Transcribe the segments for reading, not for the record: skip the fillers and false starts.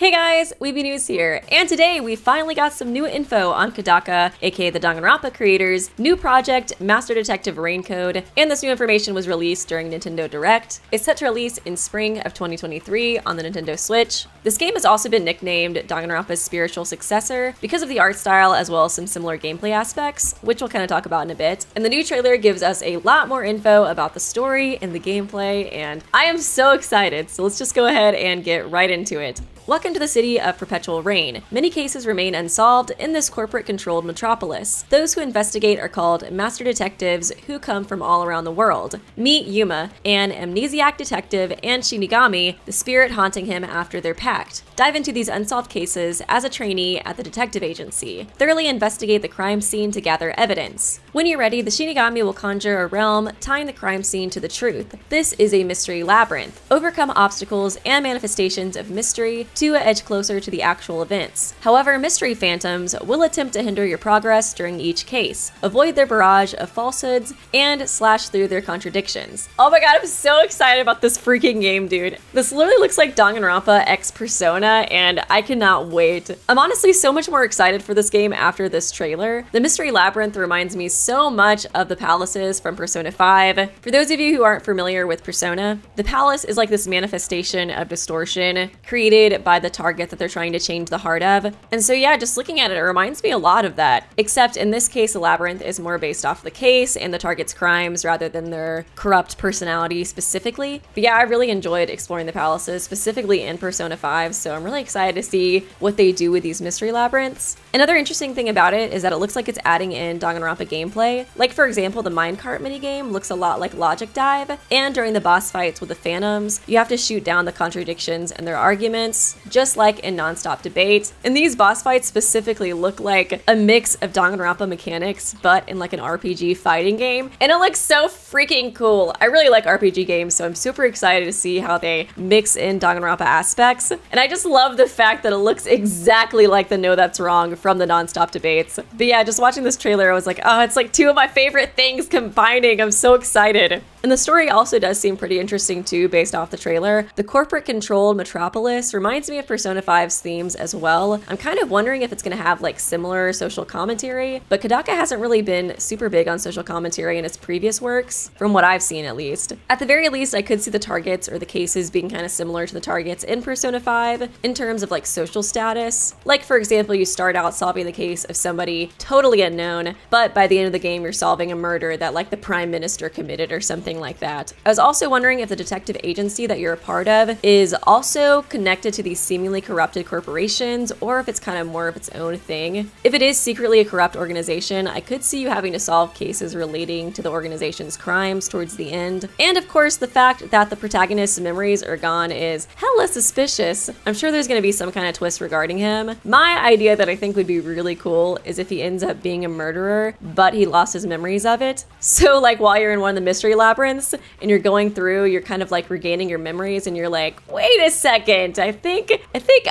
Hey guys, Weeby Newz here, and today we finally got some new info on Kodaka, aka the Danganronpa creators' new project, Master Detective Raincode, and this new information was released during Nintendo Direct. It's set to release in spring of 2023 on the Nintendo Switch. This game has also been nicknamed Danganronpa's spiritual successor because of the art style as well as some similar gameplay aspects, which we'll kind of talk about in a bit. And the new trailer gives us a lot more info about the story and the gameplay, and I am so excited, so let's just go ahead and get right into it. Welcome to the city of Perpetual Rain. Many cases remain unsolved in this corporate-controlled metropolis. Those who investigate are called master detectives who come from all around the world. Meet Yuma, an amnesiac detective, and Shinigami, the spirit haunting him after their pact. Dive into these unsolved cases as a trainee at the detective agency. Thoroughly investigate the crime scene to gather evidence. When you're ready, the Shinigami will conjure a realm tying the crime scene to the truth. This is a mystery labyrinth. Overcome obstacles and manifestations of mystery to edge closer to the actual events. However, mystery phantoms will attempt to hinder your progress during each case. Avoid their barrage of falsehoods and slash through their contradictions. Oh my god, I'm so excited about this freaking game, dude. This literally looks like Danganronpa x Persona, and I cannot wait. I'm honestly so much more excited for this game after this trailer. The mystery labyrinth reminds me so much of the palaces from Persona 5. For those of you who aren't familiar with Persona, the palace is like this manifestation of distortion created by the target that they're trying to change the heart of. And so yeah, just looking at it, it reminds me a lot of that. Except in this case, the labyrinth is more based off the case and the target's crimes rather than their corrupt personality specifically. But yeah, I really enjoyed exploring the palaces, specifically in Persona 5, so I'm really excited to see what they do with these mystery labyrinths. Another interesting thing about it is that it looks like it's adding in Danganronpa gameplay. Like for example, the minecart minigame looks a lot like Logic Dive, and during the boss fights with the Phantoms, you have to shoot down the contradictions and their arguments, just like in Non-Stop Debate. And these boss fights specifically look like a mix of Danganronpa mechanics, but in like an RPG fighting game. And it looks so freaking cool. I really like RPG games, so I'm super excited to see how they mix in Danganronpa aspects. And I just love the fact that it looks exactly like the No That's Wrong from the Non-Stop Debates. But yeah, just watching this trailer, I was like, oh, it's like two of my favorite things combining. I'm so excited. And the story also does seem pretty interesting too, based off the trailer. The corporate-controlled metropolis reminds me of Persona 5's themes as well. I'm kind of wondering if it's going to have like similar social commentary, but Kodaka hasn't really been super big on social commentary in its previous works, from what I've seen at least. At the very least, I could see the targets or the cases being kind of similar to the targets in Persona 5 in terms of like social status. Like for example, you start out solving the case of somebody totally unknown, but by the end of the game, you're solving a murder that like the Prime Minister committed or something like that. I was also wondering if the detective agency that you're a part of is also connected to these seemingly corrupted corporations, or if it's kind of more of its own thing. If it is secretly a corrupt organization, I could see you having to solve cases relating to the organization's crimes towards the end. And of course, the fact that the protagonist's memories are gone is hella suspicious. I'm sure there's going to be some kind of twist regarding him. My idea that I think would be really cool is if he ends up being a murderer, but he lost his memories of it. So like while you're in one of the mystery labyrinths and you're going through, you're kind of like regaining your memories and you're like, wait a second, I think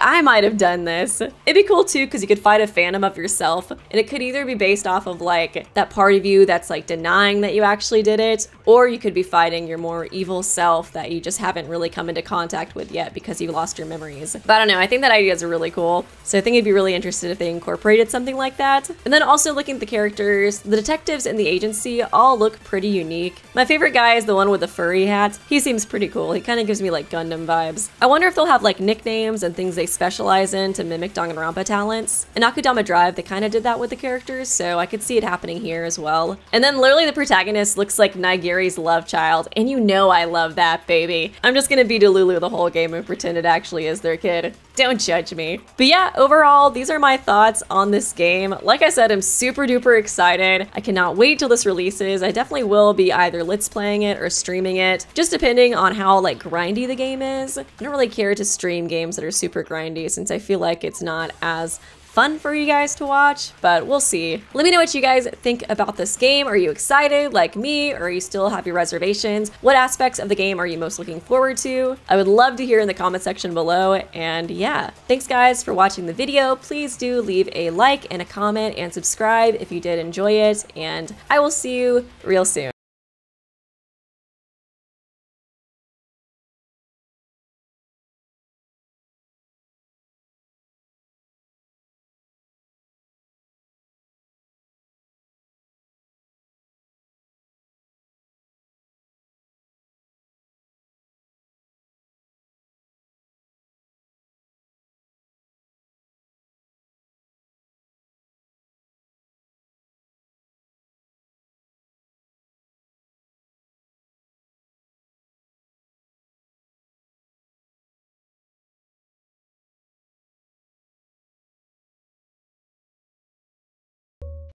I might have done this. It'd be cool too because you could fight a phantom of yourself, and it could either be based off of like that part of you that's like denying that you actually did it, or you could be fighting your more evil self that you just haven't really come into contact with yet because you lost your memories. But I don't know, I think that idea is really cool, so I think I'd be really interested if they incorporated something like that. And then also looking at the characters, the detectives in the agency all look pretty unique. My favorite guy is the one with the furry hat. He seems pretty cool. He kind of gives me like Gundam vibes. I wonder if they'll have like nicknames and things they specialize in to mimic Danganronpa talents. In Akudama Drive, they kind of did that with the characters, so I could see it happening here as well. And then literally the protagonist looks like Nigeri's love child, and you know I love that, baby. I'm just gonna be Delulu the whole game and pretend it actually is their kid. Don't judge me. But yeah, overall, these are my thoughts on this game. Like I said, I'm super duper excited. I cannot wait till this releases. I definitely will be either let's playing it or streaming it, just depending on how like grindy the game is. I don't really care to stream games that are super grindy since I feel like it's not as fun for you guys to watch, but we'll see. Let me know what you guys think about this game. Are you excited like me, or are you still have your reservations? What aspects of the game are you most looking forward to? I would love to hear in the comment section below. And yeah, thanks guys for watching the video. Please do leave a like and a comment and subscribe if you did enjoy it, and I will see you real soon.